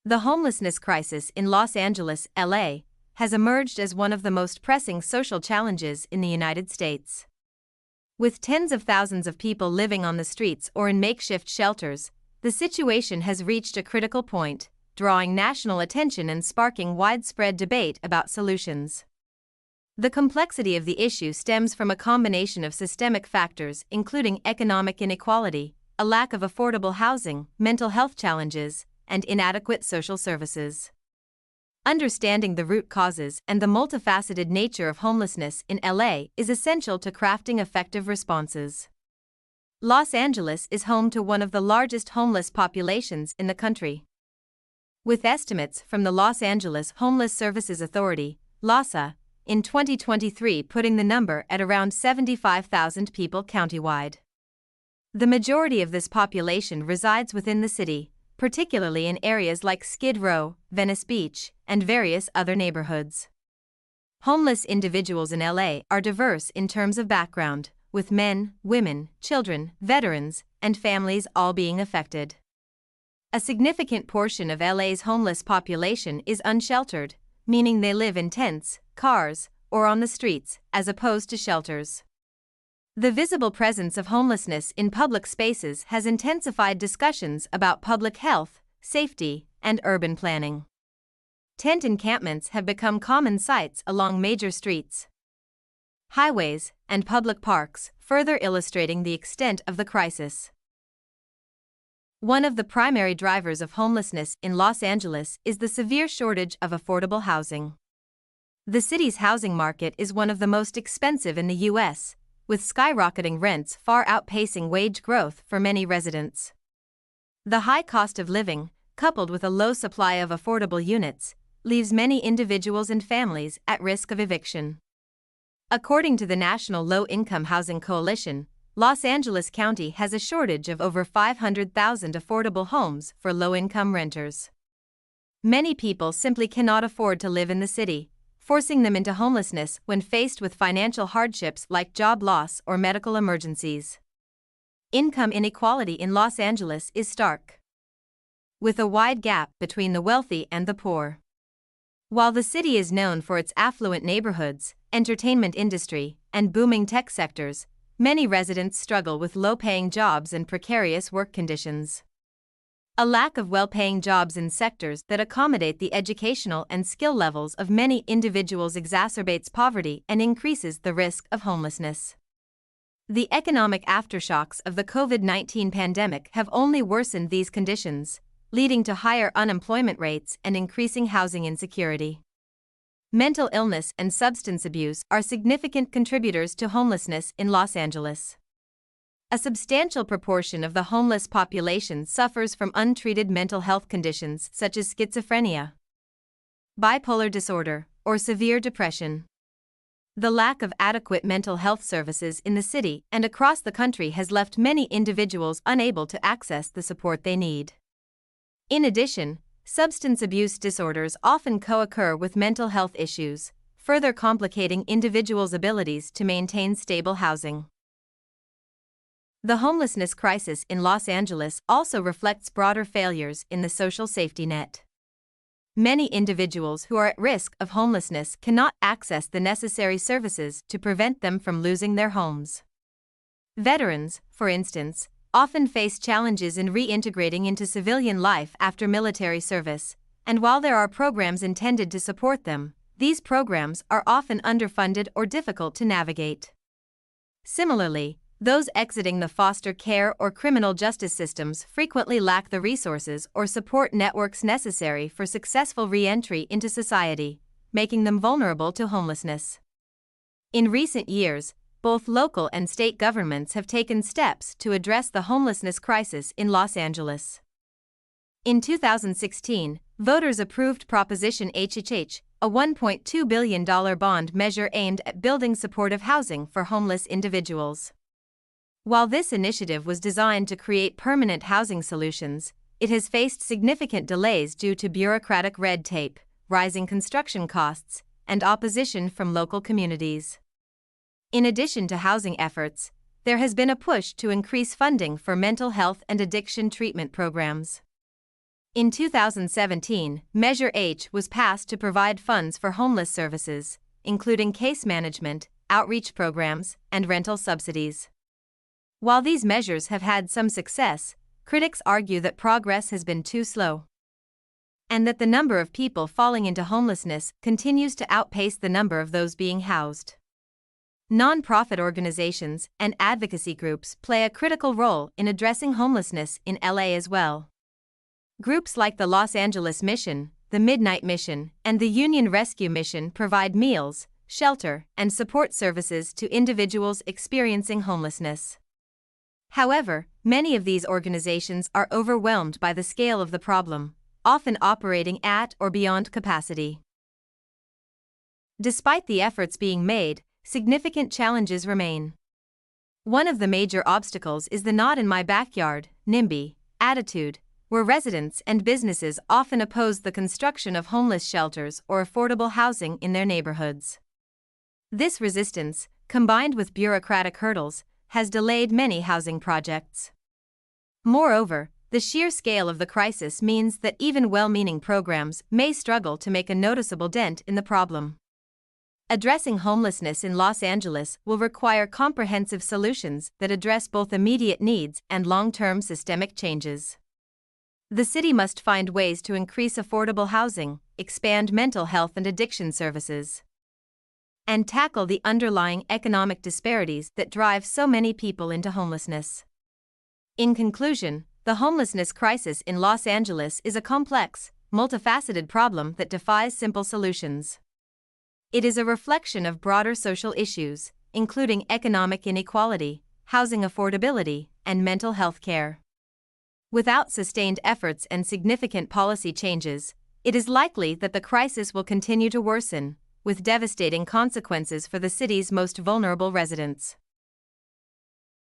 The homelessness crisis in Los Angeles, LA, has emerged as one of the most pressing social challenges in the United States. With tens of thousands of people living on the streets or in makeshift shelters, the situation has reached a critical point, drawing national attention and sparking widespread debate about solutions. The complexity of the issue stems from a combination of systemic factors including economic inequality, a lack of affordable housing, mental health challenges, and inadequate social services. Understanding the root causes and the multifaceted nature of homelessness in LA is essential to crafting effective responses. Los Angeles is home to one of the largest homeless populations in the country. With estimates from the Los Angeles Homeless Services Authority, LAHSA, in 2023 putting the number at around 75,000 people countywide. The majority of this population resides within the city, particularly in areas like Skid Row, Venice Beach, and various other neighborhoods. Homeless individuals in LA are diverse in terms of background, with men, women, children, veterans, and families all being affected. A significant portion of LA's homeless population is unsheltered, meaning they live in tents, cars, or on the streets, as opposed to shelters. The visible presence of homelessness in public spaces has intensified discussions about public health, safety, and urban planning. Tent encampments have become common sights along major streets, highways, and public parks, further illustrating the extent of the crisis. One of the primary drivers of homelessness in Los Angeles is the severe shortage of affordable housing. The city's housing market is one of the most expensive in the U.S., with skyrocketing rents far outpacing wage growth for many residents. The high cost of living, coupled with a low supply of affordable units, leaves many individuals and families at risk of eviction. According to the National Low-Income Housing Coalition, Los Angeles County has a shortage of over 500,000 affordable homes for low-income renters. Many people simply cannot afford to live in the city, forcing them into homelessness when faced with financial hardships like job loss or medical emergencies. Income inequality in Los Angeles is stark, with a wide gap between the wealthy and the poor. While the city is known for its affluent neighborhoods, entertainment industry, and booming tech sectors, many residents struggle with low-paying jobs and precarious work conditions. A lack of well-paying jobs in sectors that accommodate the educational and skill levels of many individuals exacerbates poverty and increases the risk of homelessness. The economic aftershocks of the COVID-19 pandemic have only worsened these conditions, leading to higher unemployment rates and increasing housing insecurity. Mental illness and substance abuse are significant contributors to homelessness in Los Angeles. A substantial proportion of the homeless population suffers from untreated mental health conditions such as schizophrenia, bipolar disorder, or severe depression. The lack of adequate mental health services in the city and across the country has left many individuals unable to access the support they need. In addition, substance abuse disorders often co-occur with mental health issues, further complicating individuals' abilities to maintain stable housing. The homelessness crisis in Los Angeles also reflects broader failures in the social safety net. Many individuals who are at risk of homelessness cannot access the necessary services to prevent them from losing their homes. Veterans, for instance, often face challenges in reintegrating into civilian life after military service, and while there are programs intended to support them, these programs are often underfunded or difficult to navigate. Similarly, those exiting the foster care or criminal justice systems frequently lack the resources or support networks necessary for successful re-entry into society, making them vulnerable to homelessness. In recent years, both local and state governments have taken steps to address the homelessness crisis in Los Angeles. In 2016, voters approved Proposition HHH, a $1.2 billion bond measure aimed at building supportive housing for homeless individuals. While this initiative was designed to create permanent housing solutions, it has faced significant delays due to bureaucratic red tape, rising construction costs, and opposition from local communities. In addition to housing efforts, there has been a push to increase funding for mental health and addiction treatment programs. In 2017, Measure H was passed to provide funds for homeless services, including case management, outreach programs, and rental subsidies. While these measures have had some success, critics argue that progress has been too slow, and that the number of people falling into homelessness continues to outpace the number of those being housed. Non-profit organizations and advocacy groups play a critical role in addressing homelessness in LA as well. Groups like the Los Angeles Mission, the Midnight Mission, and the Union Rescue Mission provide meals, shelter, and support services to individuals experiencing homelessness. However, many of these organizations are overwhelmed by the scale of the problem, often operating at or beyond capacity. Despite the efforts being made, significant challenges remain. One of the major obstacles is the "not in my backyard" NIMBY attitude, where residents and businesses often oppose the construction of homeless shelters or affordable housing in their neighborhoods. This resistance, combined with bureaucratic hurdles, has delayed many housing projects. Moreover, the sheer scale of the crisis means that even well-meaning programs may struggle to make a noticeable dent in the problem. Addressing homelessness in Los Angeles will require comprehensive solutions that address both immediate needs and long-term systemic changes. The city must find ways to increase affordable housing, expand mental health and addiction services, and tackle the underlying economic disparities that drive so many people into homelessness. In conclusion, the homelessness crisis in Los Angeles is a complex, multifaceted problem that defies simple solutions. It is a reflection of broader social issues, including economic inequality, housing affordability, and mental health care. Without sustained efforts and significant policy changes, it is likely that the crisis will continue to worsen, with devastating consequences for the city's most vulnerable residents.